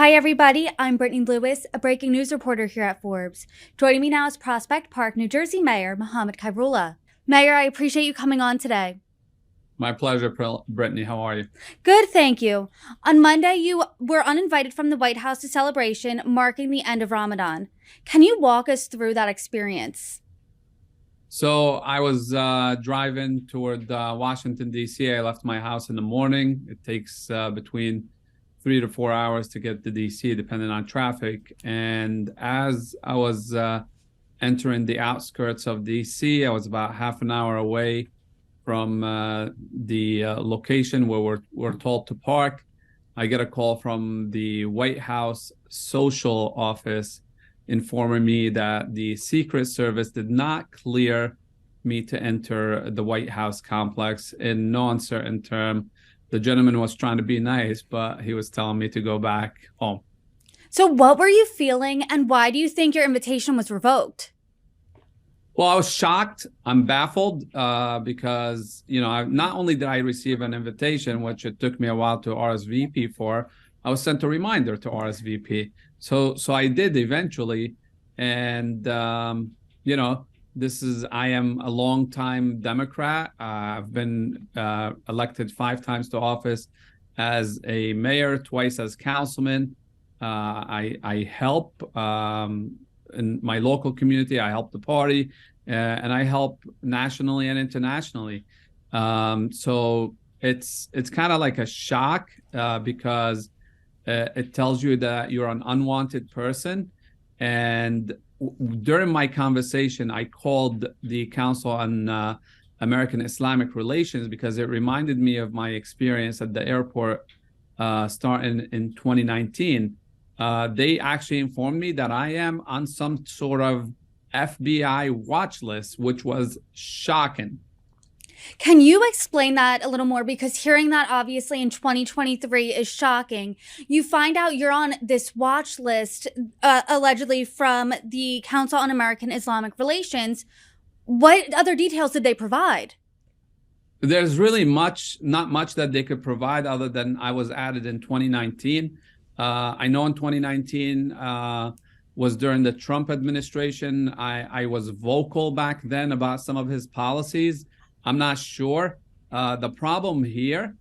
Hi, everybody. I'm Brittany Lewis, a breaking news reporter here at Forbes. Joining me now is Prospect Park, New Jersey Mayor Mohamed Khairullah. Mayor, I appreciate you coming on today. My pleasure, Brittany. How are you? Good, thank you. On Monday, you were uninvited from the White House to celebration marking the end of Ramadan. Can you walk us through that experience? So I was driving toward Washington, D.C. I left my house in the morning. It takes between 3 to 4 hours to get to D.C., depending on traffic. And as I was entering the outskirts of D.C., I was about half an hour away from the location where we're told to park. I get a call from the White House social office informing me that the Secret Service did not clear me to enter the White House complex in no uncertain term. The gentleman was trying to be nice, but he was telling me to go back home. So, what were you feeling, and why do you think your invitation was revoked? Well, I was shocked. I'm baffled because, not only did I receive an invitation, which it took me a while to RSVP for, I was sent a reminder to RSVP. So I did eventually. And, I am a longtime Democrat. I've been elected 5 times to office as a mayor, twice as councilman. I help in my local community. I help the party, and I help nationally and internationally. So it's kind of like a shock because it tells you that you're an unwanted person. And during my conversation, I called the Council on American Islamic Relations because it reminded me of my experience at the airport starting in 2019. They actually informed me that I am on some sort of FBI watch list, which was shocking. Can you explain that a little more? Because hearing that obviously in 2023 is shocking. You find out you're on this watch list, allegedly from the Council on American Islamic Relations. What other details did they provide? There's really not much that they could provide other than I was added in 2019. I know in 2019 was during the Trump administration. I was vocal back then about some of his policies. I'm not sure. The problem here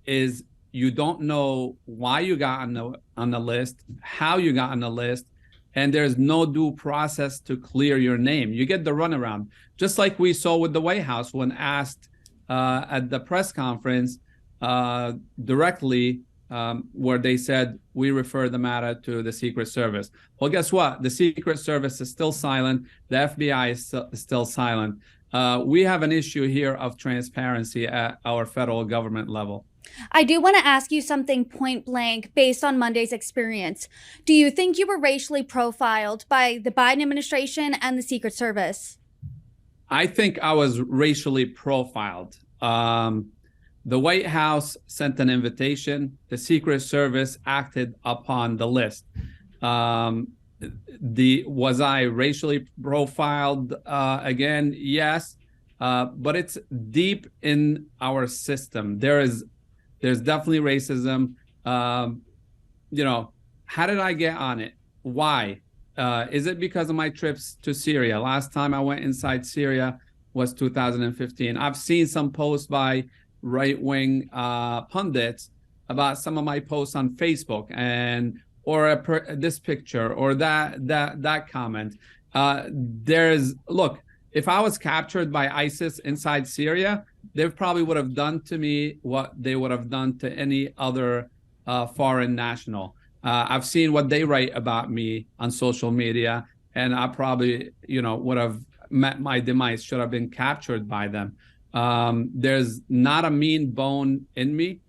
is you don't know why you got on the list, how you got on the list, and there's no due process to clear your name. You get the runaround, just like we saw with the White House when asked at the press conference directly, where they said, we refer the matter to the Secret Service. Well, guess what? The Secret Service is still silent. The FBI is still silent. We have an issue here of transparency at our federal government level. I do want to ask you something point blank based on Monday's experience. Do you think you were racially profiled by the Biden administration and the Secret Service? I think I was racially profiled. The White House sent an invitation. The Secret Service acted upon the list. Was I racially profiled? Again, yes, but it's deep in our system. There's definitely racism. How did I get on it? Why? Is it because of my trips to Syria? Last time I went inside Syria was 2015. I've seen some posts by right-wing pundits about some of my posts on Facebook or this picture or that comment. Look, if I was captured by ISIS inside Syria, they probably would have done to me what they would have done to any other foreign national. I've seen what they write about me on social media, and I probably, would have met my demise, should have been captured by them. There's not a mean bone in me.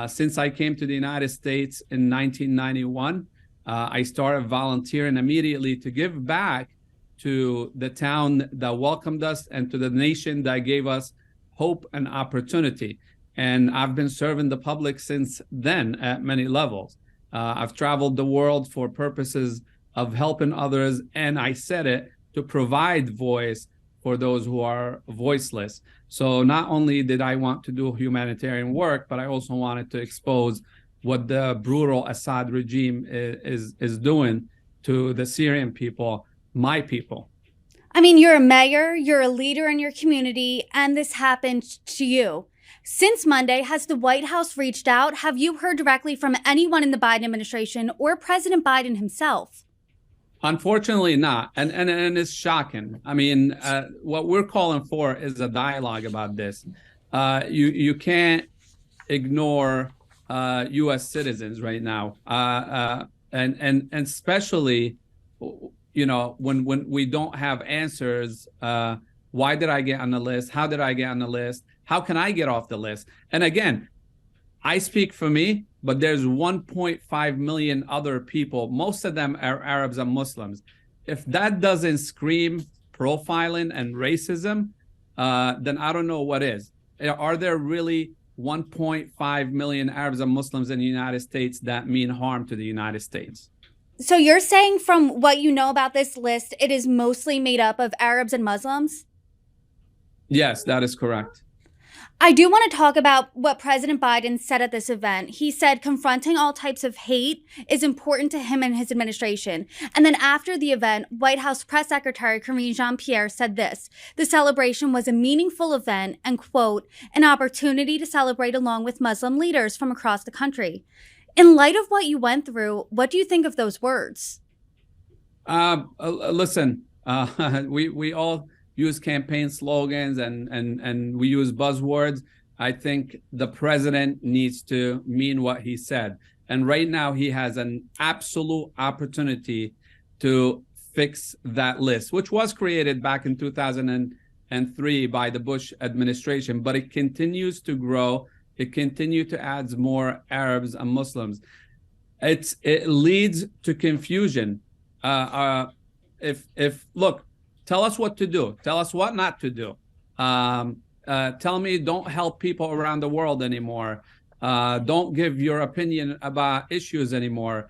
Since I came to the United States in 1991, I started volunteering immediately to give back to the town that welcomed us and to the nation that gave us hope and opportunity. And I've been serving the public since then at many levels. I've traveled the world for purposes of helping others, and I said it, to provide voice for those who are voiceless. So not only did I want to do humanitarian work, but I also wanted to expose what the brutal Assad regime is doing to the Syrian people, my people. I mean, you're a mayor, you're a leader in your community, and this happened to you. Since Monday, has the White House reached out? Have you heard directly from anyone in the Biden administration or President Biden himself? Unfortunately not, and it's shocking. I mean, what we're calling for is a dialogue about this. You can't ignore U.S. citizens right now, and especially, you know, when we don't have answers. Why did I get on the list? How did I get on the list? How can I get off the list? And again, I speak for me, but there's 1.5 million other people. Most of them are Arabs and Muslims. If that doesn't scream profiling and racism, then I don't know what is. Are there really 1.5 million Arabs and Muslims in the United States that mean harm to the United States? So you're saying from what you know about this list, it is mostly made up of Arabs and Muslims? Yes, that is correct. I do want to talk about what President Biden said at this event. He said confronting all types of hate is important to him and his administration. And then after the event, White House Press Secretary Karine Jean-Pierre said this: the celebration was a meaningful event and, quote, an opportunity to celebrate along with Muslim leaders from across the country. In light of what you went through, what do you think of those words? Listen, we all use campaign slogans and we use buzzwords. I think the president needs to mean what he said. And right now he has an absolute opportunity to fix that list, which was created back in 2003 by the Bush administration, but it continues to grow. It continues to add more Arabs and Muslims. It leads to confusion. Look, tell us what to do. Tell us what not to do. Tell me don't help people around the world anymore. Don't give your opinion about issues anymore.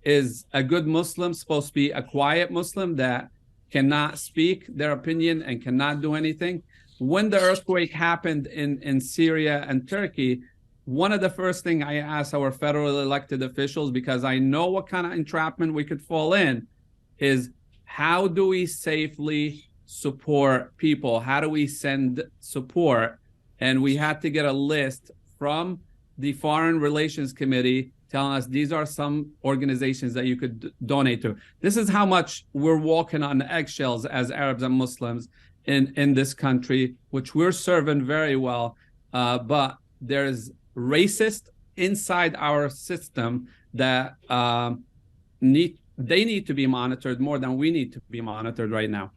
Is a good Muslim supposed to be a quiet Muslim that cannot speak their opinion and cannot do anything? When the earthquake happened in Syria and Turkey, one of the first things I asked our federal elected officials, because I know what kind of entrapment we could fall in, is how do we safely support people? How do we send support? And we had to get a list from the Foreign Relations Committee telling us these are some organizations that you could donate to. This is how much we're walking on eggshells as Arabs and Muslims in this country, which we're serving very well. But there's racist inside our system that they need to be monitored more than we need to be monitored right now.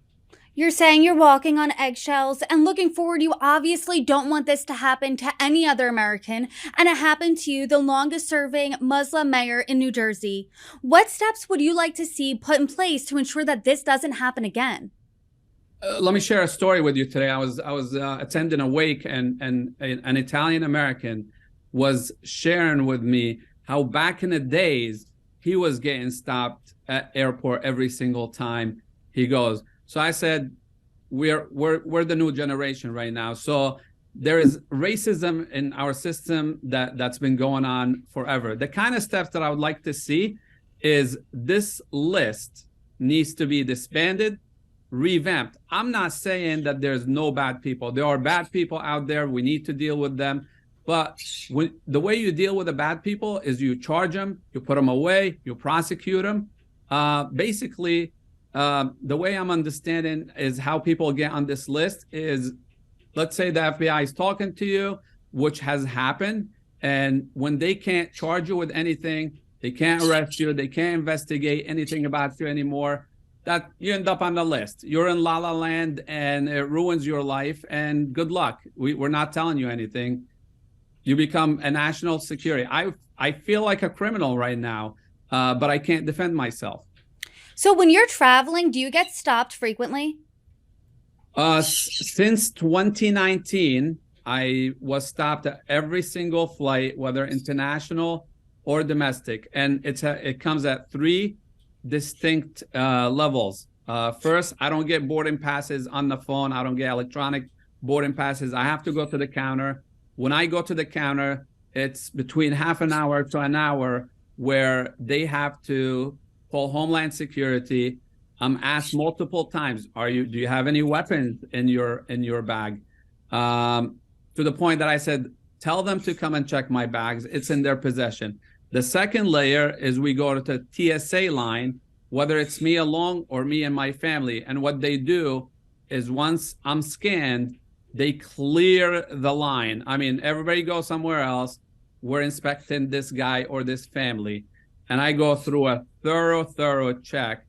You're saying you're walking on eggshells and looking forward. You obviously don't want this to happen to any other American, and it happened to you, the longest serving Muslim mayor in New Jersey. What steps would you like to see put in place to ensure that this doesn't happen again? Let me share a story with you today. I was attending a wake, and an Italian American was sharing with me how back in the days he was getting stopped at airport every single time he goes. So I said, we're the new generation right now. So there is racism in our system that's been going on forever. The kind of steps that I would like to see is this list needs to be disbanded, revamped. I'm not saying that there's no bad people. There are bad people out there. We need to deal with them. But the way you deal with the bad people is you charge them, you put them away, you prosecute them. Basically, the way I'm understanding is how people get on this list is, let's say the FBI is talking to you, which has happened. And when they can't charge you with anything, they can't arrest you, they can't investigate anything about you anymore, that you end up on the list. You're in La La Land and it ruins your life, and good luck. We're not telling you anything. You become a national security. I feel like a criminal right now, but I can't defend myself. So when you're traveling, do you get stopped frequently? Since 2019, I was stopped at every single flight, whether international or domestic. And it comes at three distinct levels. First, I don't get boarding passes on the phone. I don't get electronic boarding passes. I have to go to the counter. When I go to the counter, it's between half an hour to an hour where they have to call Homeland Security. I'm asked multiple times, do you have any weapons in your bag? To the point that I said, tell them to come and check my bags. It's in their possession. The second layer is we go to the TSA line, whether it's me alone or me and my family. And what they do is once I'm scanned, they clear the line. I mean, everybody goes somewhere else. We're inspecting this guy or this family. And I go through a thorough check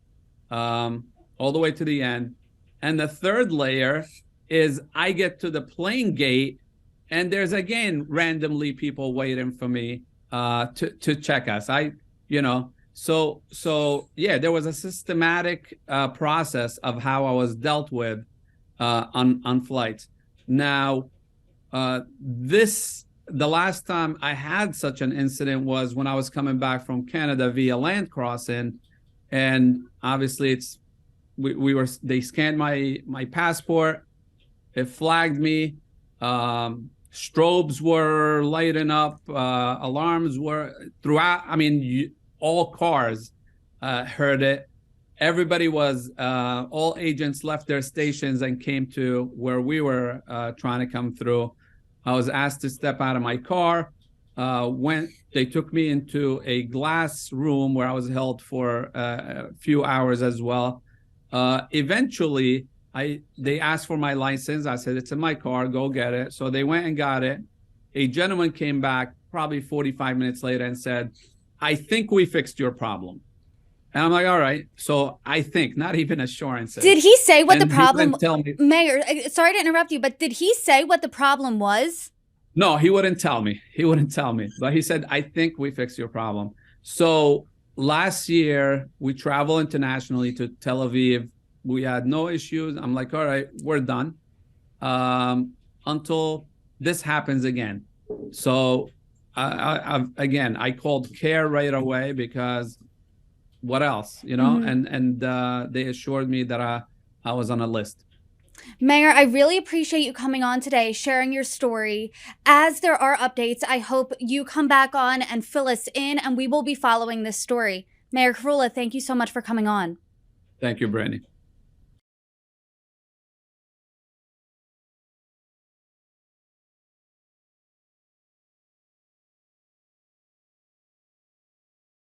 all the way to the end. And the third layer is I get to the plane gate, and there's again randomly people waiting for me to check us. So yeah, there was a systematic process of how I was dealt with on flights. Now, the last time I had such an incident was when I was coming back from Canada via land crossing, and obviously they scanned my passport, it flagged me, strobes were lighting up, alarms were throughout. I mean, all cars heard it. Everybody was, all agents left their stations and came to where we were trying to come through. I was asked to step out of my car. They took me into a glass room where I was held for a few hours as well. Eventually, they asked for my license. I said, it's in my car, go get it. So they went and got it. A gentleman came back probably 45 minutes later and said, I think we fixed your problem. And I'm like, all right. So I think, not even assurances. Did he say what the problem? Tell me. Mayor, sorry to interrupt you, but did he say what the problem was? No, he wouldn't tell me. But he said, I think we fixed your problem. So last year, we traveled internationally to Tel Aviv. We had no issues. I'm like, all right, we're done. Until this happens again. So I called CARE right away because what else, and they assured me that I was on a list. Mayor, I really appreciate you coming on today, sharing your story. As there are updates, I hope you come back on and fill us in, and we will be following this story. Mayor Khairullah, thank you so much for coming on. Thank you, Brittany.